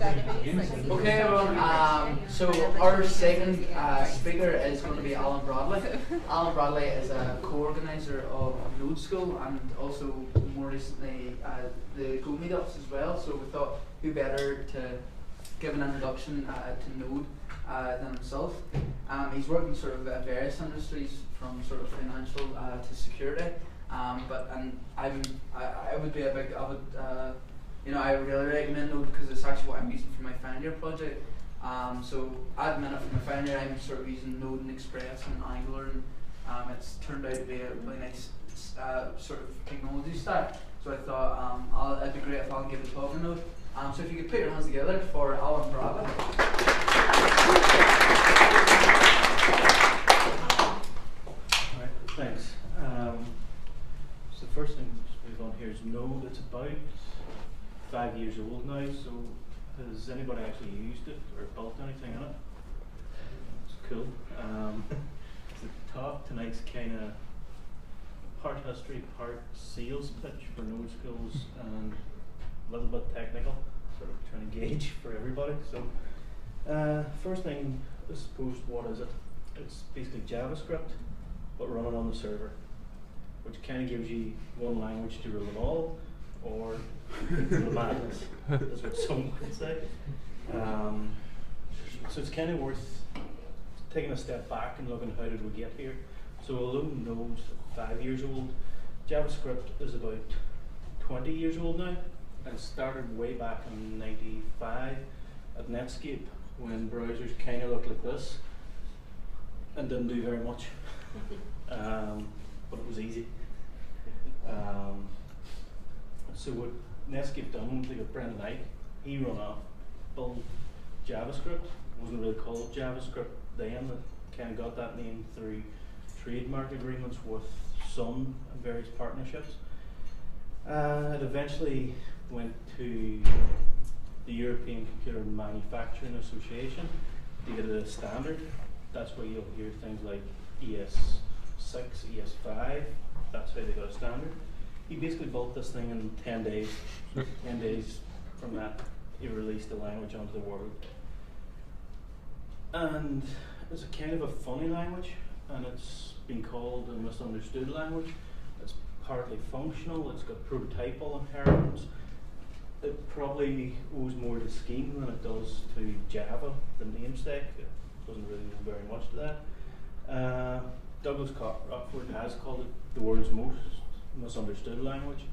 Okay, everyone. So our second speaker is going to be Alan Bradley. Alan Bradley is a co-organiser of Nodeschool and also more recently the Go meetups as well. So we thought who better to give an introduction to Node than himself. He's worked in sort of various industries from sort of financial to security. I would be a big, I really recommend Node because it's actually what I'm using for my final year project. So at the minute for my final year I'm sort of using Node and Express and Angular, and it's turned out to be a really nice sort of technology stack. So I thought it'd be great if Alan gave a talk on Node. So if you could put your hands together for Alan Bradley. Alright, thanks. So the first thing to move on here is Node. It's about 5 years old now, so has anybody actually used it or built anything in it? It's cool. The talk tonight's kind of part history, part sales pitch for Nodeschool and a little bit technical, sort of trying to gauge for everybody. So first thing, I suppose, what is it? It's basically JavaScript, but running on the server, which kind of gives you one language to rule it all, or the madness, is what some would say. So it's kind of worth taking a step back and looking how did we get here. So although Node's 5 years old, JavaScript is about 20 years old now, and it started way back in '95 at Netscape when browsers kind of looked like this and didn't do very much, but it was easy. So what Netscape done, they got Brendan Ike, he run off, built JavaScript. Wasn't really called JavaScript then, it kind of got that name through trademark agreements with Sun and various partnerships. It eventually went to the European Computer Manufacturing Association to get it a standard. That's where you'll hear things like ES6, ES5, that's how they got a standard. He basically built this thing in 10 days. 10 days from that, he released the language onto the world. And it's a kind of a funny language, and it's been called a misunderstood language. It's partly functional, it's got prototypal inheritance. It probably owes more to Scheme than it does to Java, the namesake. It doesn't really know very much to that. Douglas Rockford has called it the world's most misunderstood language.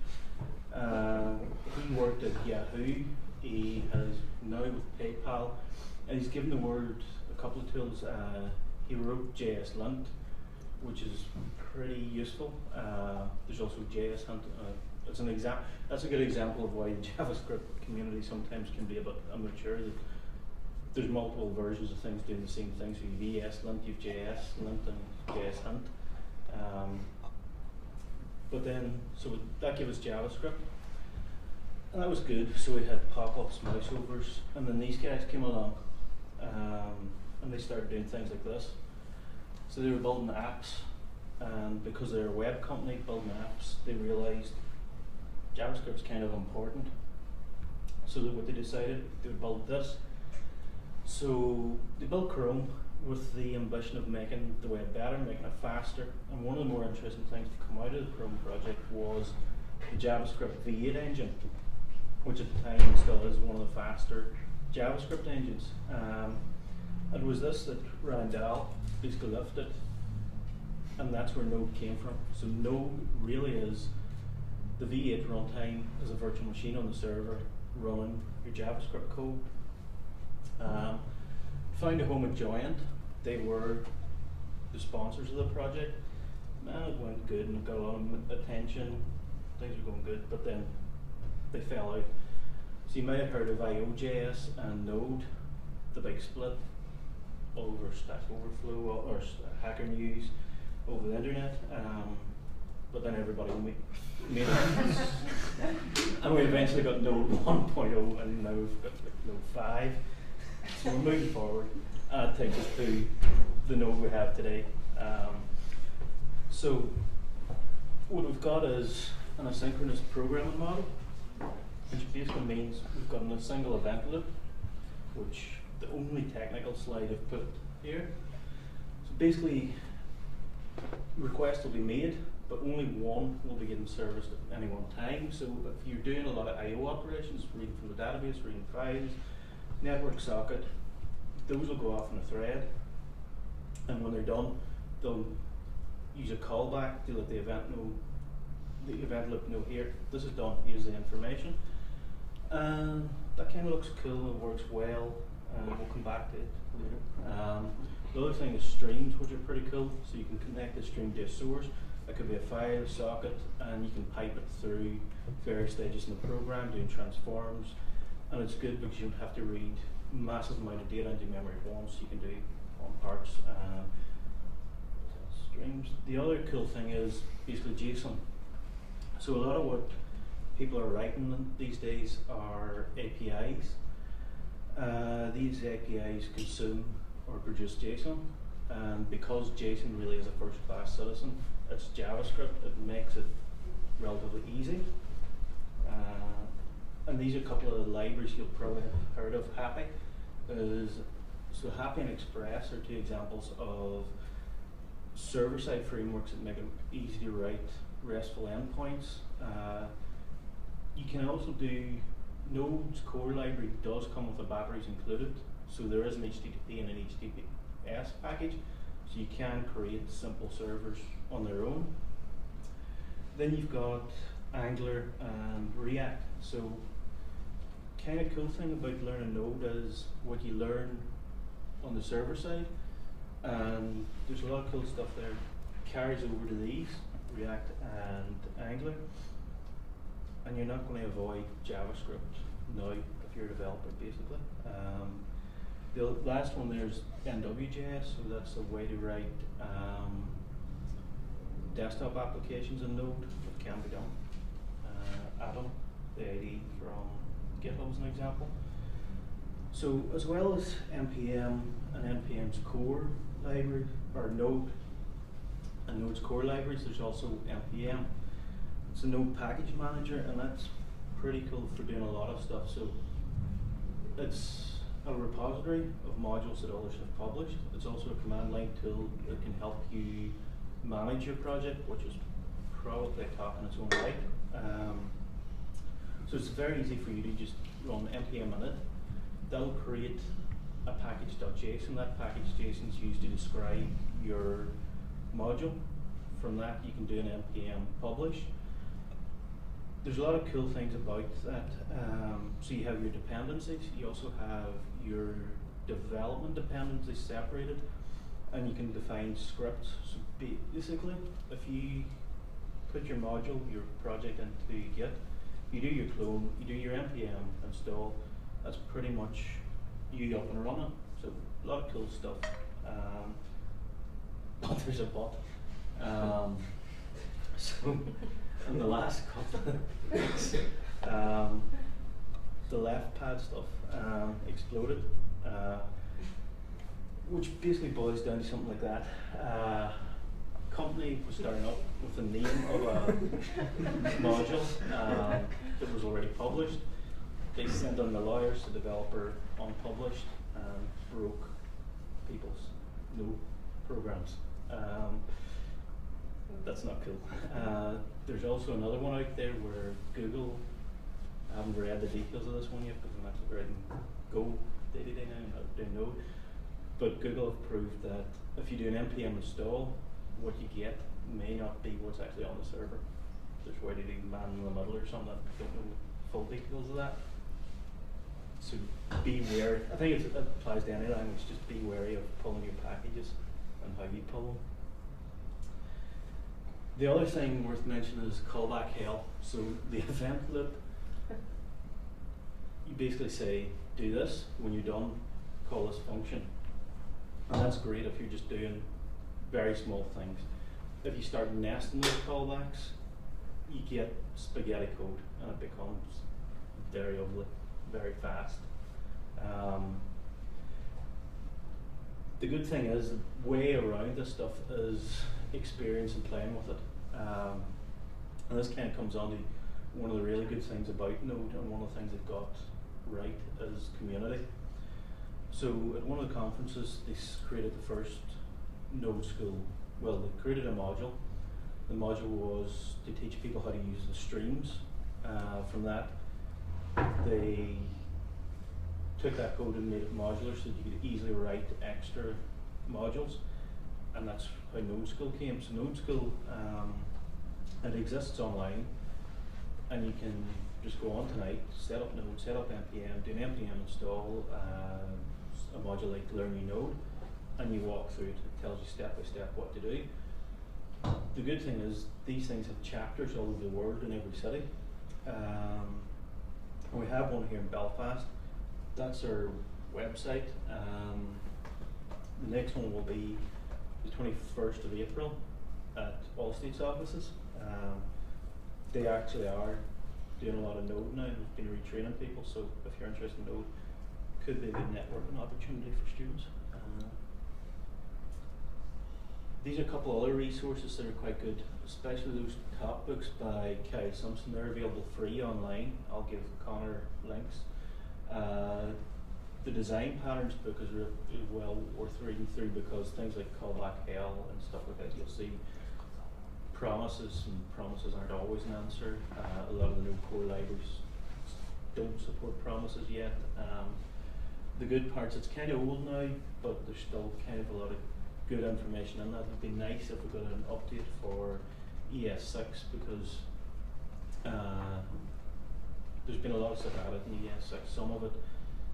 He worked at Yahoo. He has now with PayPal, and he's given the world a couple of tools. He wrote JSLint, which is pretty useful. There's also JSHint. That's a good example of why the JavaScript community sometimes can be a bit immature. There's multiple versions of things doing the same thing. So you have ESLint, you have JSLint, and JSHint. But then, so that gave us JavaScript, and that was good. So we had pop-ups, mouseovers, and then these guys came along, and they started doing things like this. So they were building apps, and because they're a web company building apps, they realized JavaScript's kind of important. So what they decided, they would build this. So they built Chrome with the ambition of making the web better, making it faster. And one of the more interesting things to come out of the Chrome project was the JavaScript V8 engine, which at the time still is one of the faster JavaScript engines. It was this that Ryan Dahl basically lifted, and that's where Node came from. So Node really is the V8 runtime as a virtual machine on the server running your JavaScript code. Found a home at Giant. They were the sponsors of the project. It went good and it got a lot of attention. Things were going good, but then they fell out. So you might have heard of IO.js and Node, the big split over Stack Overflow or Hacker News over the internet. But then everybody made it. And we eventually got Node 1.0, and now we've got Node 5. So we're moving forward, and it takes us to the Node we have today. So what we've got is an asynchronous programming model, which basically means we've got a single event loop which the only technical slide I've put here. So basically, requests will be made, but only one will be getting serviced at any one time. So if you're doing a lot of I/O operations, reading from the database, reading files, network socket, those will go off in a thread, and when they're done, they'll use a callback to let the event loop know, here, this is done, here's the information. And that kind of looks cool, it works well, we'll come back to it later. The other thing is streams, which are pretty cool. So you can connect the stream to a source. That could be a file, socket, and you can pipe it through various stages in the program, doing transforms. And it's good because you don't have to read massive amount of data into memory at once. You can do on parts. Streams. The other cool thing is basically JSON. So a lot of what people are writing these days are APIs. These APIs consume or produce JSON, and because JSON really is a first-class citizen, it's JavaScript. It makes it relatively easy. And these are a couple of the libraries you'll probably have heard of. Happy so Happy and Express are two examples of server-side frameworks that make it easy to write RESTful endpoints. You can also do Node's core library does come with the batteries included, so there is an HTTP and an HTTPS package, so you can create simple servers on their own. Then you've got Angular and React. So kind of cool thing about learning Node is what you learn on the server side, and there's a lot of cool stuff there carries over to these, React and Angular, and you're not going to avoid JavaScript now if you're a developer, basically. The last one there's NWJS, so that's a way to write desktop applications in Node. It can be done. Atom, the ID from GitHub is an example. So as well as NPM and NPM's core library, or Node and Node's core libraries, there's also NPM. It's a Node package manager, and that's pretty cool for doing a lot of stuff. So it's a repository of modules that others have published. It's also a command line tool that can help you manage your project, which is probably a talk in its own right. So it's very easy for you to just run npm init. That'll create a package.json. That package.json is used to describe your module. From that, you can do an npm publish. There's a lot of cool things about that. So you have your dependencies. You also have your development dependencies separated, and you can define scripts. So basically, if you put your module, your project into Git, you do your clone, you do your npm install. That's pretty much you up and running. So a lot of cool stuff. But there's a but. So in the last couple of weeks, the left pad stuff exploded, which basically boils down to something like that. Company was starting up with the name of a module that was already published. They sent on the lawyers to developer unpublished and broke people's Node programs. That's not cool. There's also another one out there where Google, I haven't read the details of this one yet because I'm actually writing Go day-to-day now, I'm not doing Node. But Google have proved that if you do an npm install, what you get may not be what's actually on the server. There's a way to do man in the middle or something. I don't know the full details of that. So be wary. I think it applies to any language. Just be wary of pulling your packages and how you pull them. The other thing worth mentioning is callback hell. So the event loop, you basically say, do this. When you're done, call this function. And that's great if you're just doing very small things. If you start nesting those callbacks, you get spaghetti code, and it becomes very ugly, very fast. The good thing is, the way around this stuff is experience and playing with it. And this kind of comes on to one of the really good things about Node, and one of the things they've got right is community. So at one of the conferences, they created the first Nodeschool. Well, they created a module. The module was to teach people how to use the streams. From that, they took that code and made it modular so that you could easily write extra modules, and that's how Nodeschool came. So Nodeschool, it exists online, and you can just go on tonight, set up Node, set up npm, do an npm install, a module like Learn Your Node, and you walk through it. It tells you step by step what to do. The good thing is these things have chapters all over the world in every city. We have one here in Belfast. That's our website. The next one will be the 21st of April at all states offices. They actually are doing a lot of Node now. They've been retraining people, so if you're interested in Node, could be a good networking opportunity for students. These are a couple other resources that are quite good, especially those top books by Cayan. They're available free online. I'll give Connor links. The design patterns book is well worth reading through, because things like callback hell and stuff like that, you'll see promises, and promises aren't always an answer. A lot of the new core libraries don't support promises yet. The good parts, it's kind of old now, but there's still kind of a lot of good information in that. It'd be nice if we got an update for ES6, because there's been a lot of stuff added in ES6. Some of it,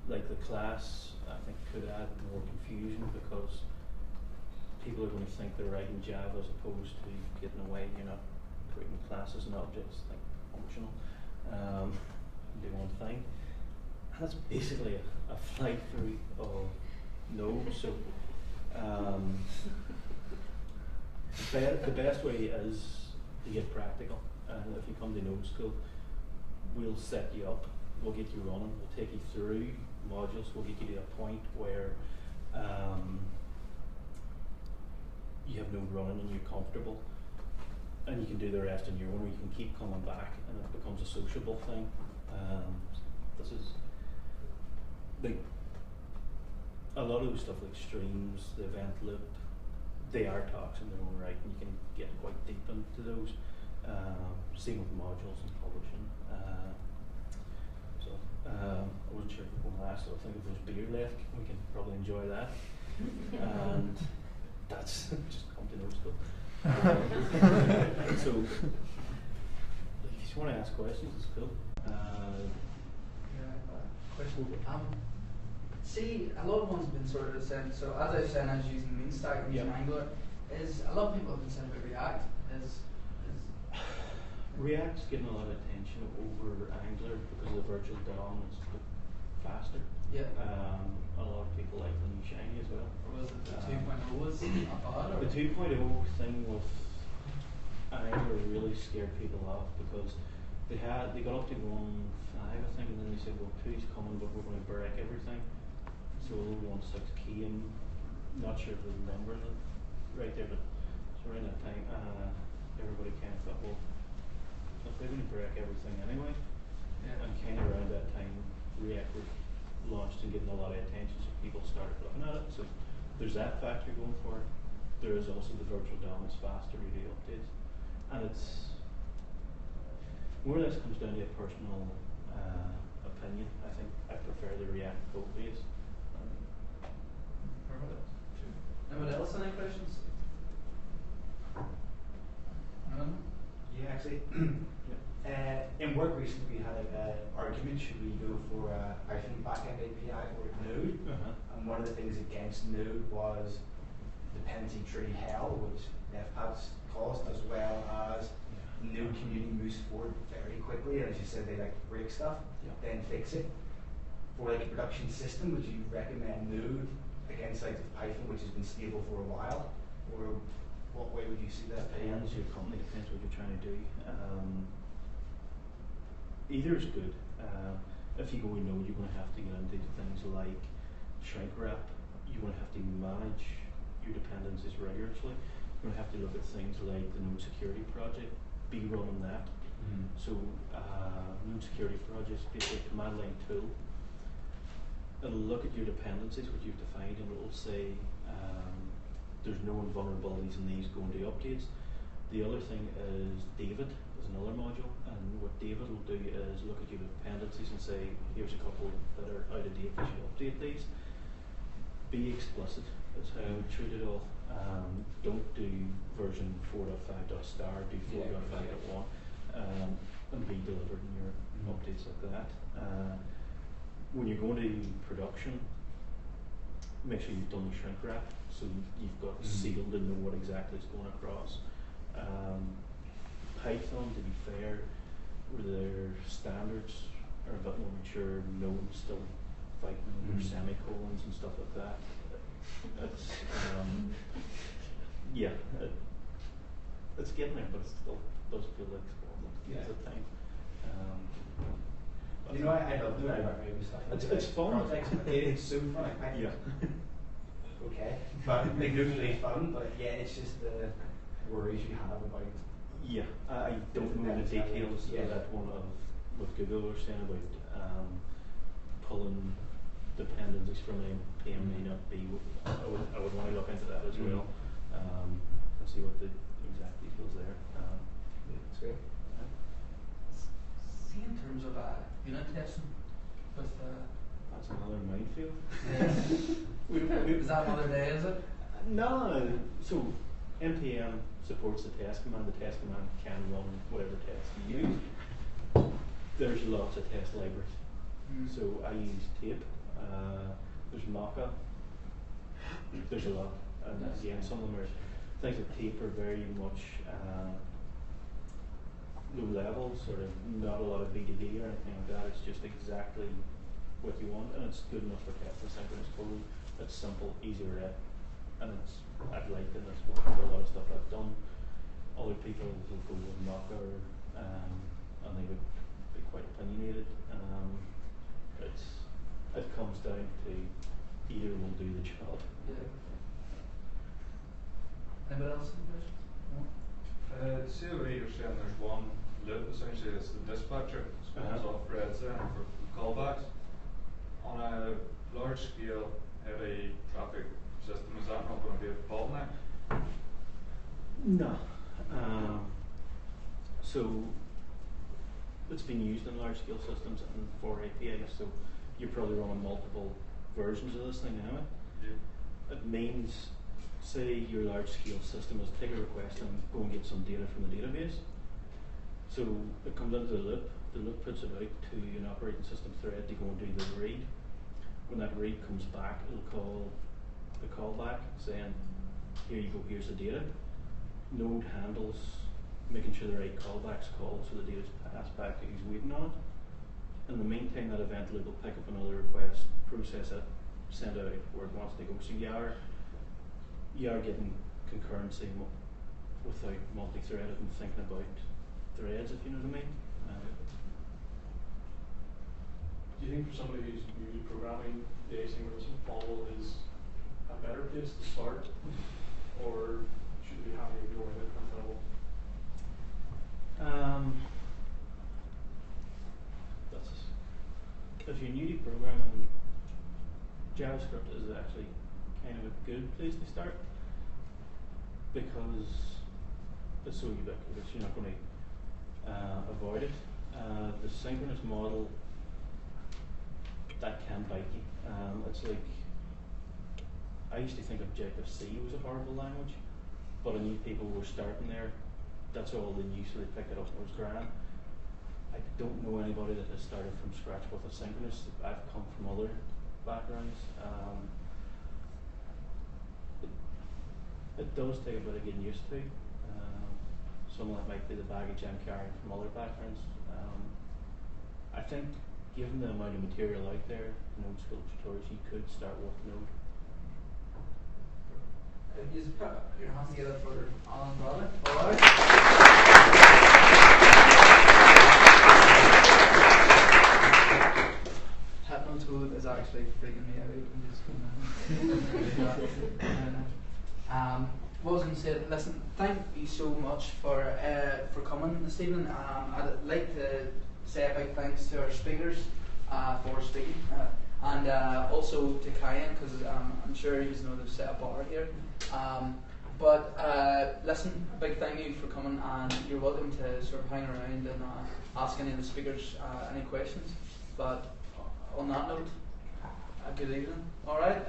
like the class, I think could add more confusion, because people are going to think they're writing Java as opposed to getting away, you know, creating classes and objects, like functional, do one thing. And that's basically a flight through of Node. So the best way is to get practical. And if you come to Nodeschool, we'll set you up, we'll get you running, we'll take you through modules, we'll get you to a point where you have Node running and you're comfortable, and you can do the rest on your own, or you can keep coming back and it becomes a sociable thing. This is like a lot of the stuff like streams, the event loop, they are talks in their own right, and you can get quite deep into those. Same with modules and publishing. I wasn't sure if we were going to ask, so I think if there's beer left, we can probably enjoy that. And that's just come to Nodeschool. So, if you want to ask questions, it's cool. Question. See, a lot of ones have been sort of said. So as I was saying, I was using MoonStack and using Angular. Is a lot of people have been saying about React. React's getting a lot of attention over Angular because of the virtual DOM. It's a bit faster. Yeah. A lot of people like the new Shiny as well. Was it the 2.0 was not bad? Or? The 2.0 thing with Angular really scared people off, because they got up to 1.5, I think, and then they said, well, 2's coming, but we're going to break everything. So 1.6 Cayan, not sure of the number right there, but so around that time, everybody kind of thought, well, if they're going to break everything anyway, and kind of around that time, React was launched and getting a lot of attention, so people started looking at it. So there's that factor going for it. There is also the virtual DOM is faster to do updates, and it's more or less comes down to a personal opinion. I think I prefer the React code base. Anybody else any questions? Yeah, actually, in work recently we had like an argument, should we go for a Python backend API or Node? And one of the things against Node was dependency tree hell, which Belfast caused, as well as Node community moves forward very quickly, and as you said, they like break stuff, then fix it. For like a production system, would you recommend Node against like Python, which has been stable for a while, or what way would you see that? Depends your company, depends what you're trying to do. Either is good. If you go with Node, you're going to have to get into things like shrink wrap. You're going to have to manage your dependencies rigorously. You're going to have to look at things like the Node security project, be running that. So Node security projects, basically a command line tool. it'll look at your dependencies, what you've defined, and it'll say there's no vulnerabilities in these going to updates. The other thing is David is another module, and what David will do is look at your dependencies and say, here's a couple that are out of date, you should update these. Be explicit, that's how I would treat it all. Don't do version 4.5 star, do 4.5.1, and be delivered in your updates like that. When you're going to production, make sure you've done the shrink wrap, so you've got sealed and know what exactly is going across. Python, to be fair, where their standards are a bit more mature, Node's still fighting over semicolons and stuff like that. It's it's getting there, but it still does feel like it's a time. You know, I love doing maybe stuff. It's fun. Projects, it's so fun. Okay, but like usually fun, but yeah, it's just the worries you have about. Yeah, I don't know the details of that one of what Google were saying about pulling dependencies from A may not be. I would want to look into that as well and see what the exact details there. That's great. See, in terms of unit testing, with that's another minefield. is that another day? Is it? No. So NPM supports the test command. The test command can run whatever test you use. There's lots of test libraries. So I use tape. There's Mocha. There's a lot. And again, some of them are things like tape are very much low level, sort of not a lot of BDD or anything like that. It's just exactly what you want, and it's good enough for testing synchronous code. It's simple, easy to read, and it's I've liked in this one for a lot of stuff I've done. Other people will go with Mocha, and they would be quite opinionated. It comes down to either will do the job. Yeah. Anybody else in the question? No? See the way you're saying there's one loop, essentially it's the dispatcher, spins off threads there for callbacks. On a large scale, heavy traffic system, is that not going to be a bottleneck? No. So it's been used in large scale systems and for APIs, so you're probably running multiple versions of this thing anyway. Yeah. It means, say your large scale system is take a request and go and get some data from the database. So it comes into the loop puts it out to an operating system thread to go and do the read. When that read comes back, it'll call the callback saying, here you go, here's the data. Node handles making sure the right callback's called so the data's passed back to who's waiting on it. In the meantime, that event loop will pick up another request, process it, send it out where it wants to go. So you are getting concurrency without multi-threaded and thinking about threads, if you know what I mean. Do you think for somebody who's new to programming, the asynchronous model is a better place to start, or should we have maybe going at that level? If you're new to programming, JavaScript is actually kind of a good place to start because it's so ubiquitous, you're not going to avoid it. The synchronous model, that can bite you. It's like, I used to think Objective-C was a horrible language, but I knew people were starting there. That's all they knew, so they picked it up and it was grand. I don't know anybody that has started from scratch with asynchronous. I've come from other backgrounds. It does take a bit of getting used to. Some of that might be the baggage I'm carrying from other backgrounds. I think given the amount of material out there, Nodeschool tutorials, you could start with Node. You just put your hands together for Alan Bradley. All right. Hypnotone is actually freaking me out. What was I going to say? Listen, thank you so much for coming this evening. I'd like to say a big thanks to our speakers for speaking. And and also to Cayan, because I'm sure you know they've set a bar here. Listen, a big thank you for coming, and you're welcome to sort of hang around and ask any of the speakers any questions. But on that note, a good evening. All right.